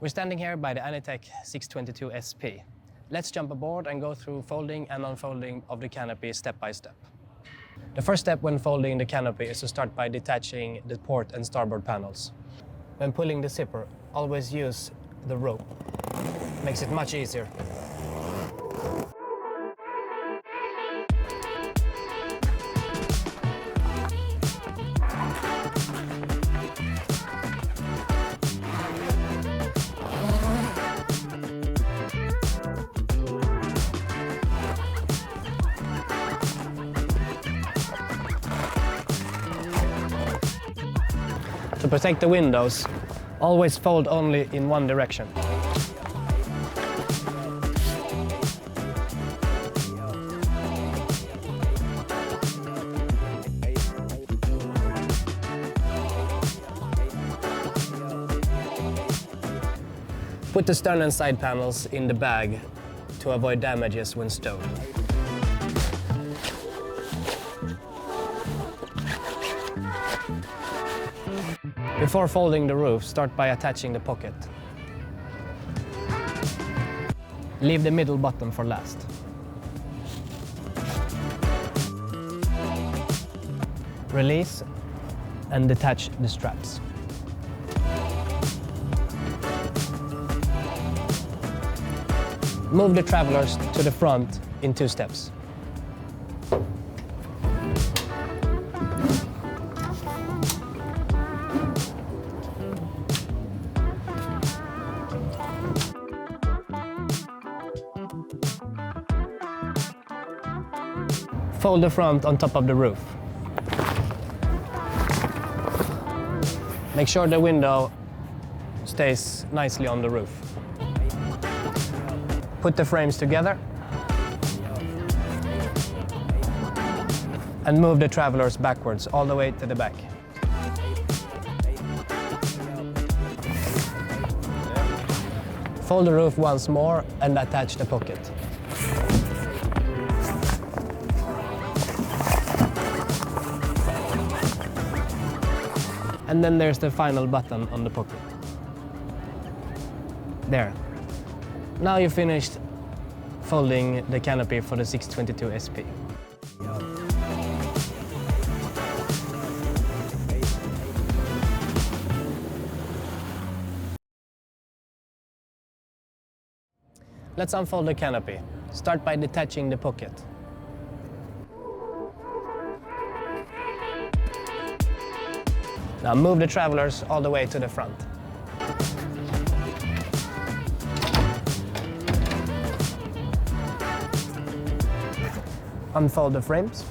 We're standing here by the Anytec 622 SP. Let's jump aboard and go through folding and unfolding of the canopy step by step. The first step when folding the canopy is to start by detaching the port and starboard panels. When pulling the zipper, always use the rope. Makes it much easier. To protect the windows, always fold only in one direction. Put the stern and side panels in the bag to avoid damages when stowed. Before folding the roof, start by attaching the pocket. Leave the middle bottom for last. Release and detach the straps. Move the travelers to the front in 2 steps. Fold the front on top of the roof. Make sure the window stays nicely on the roof. Put the frames together and move the travelers backwards all the way to the back. Fold the roof once more and attach the pocket. And then there's the final button on the pocket. There. Now you've finished folding the canopy for the 622 SP. Let's unfold the canopy. Start by detaching the pocket. Now move the travelers all the way to the front. Unfold the frames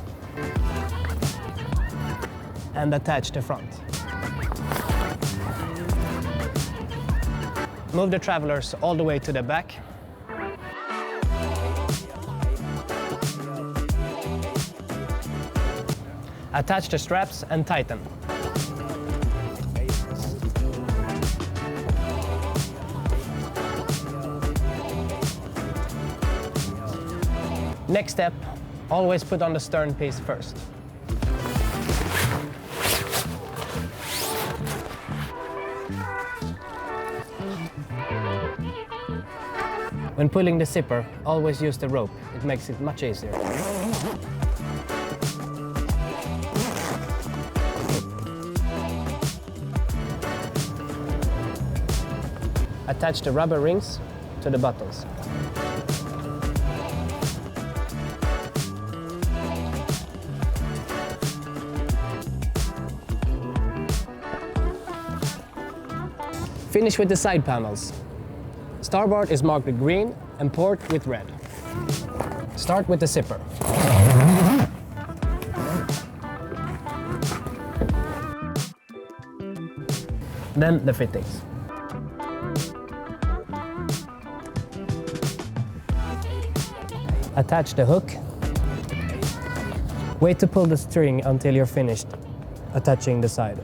and attach the front. Move the travelers all the way to the back. Attach the straps and tighten. Next step, always put on the stern piece first. When pulling the zipper, always use the rope. It makes it much easier. Attach the rubber rings to the buttons. Finish with the side panels. Starboard is marked with green and port with red. Start with the zipper. Then the fittings. Attach the hook. Wait to pull the string until you're finished attaching the side.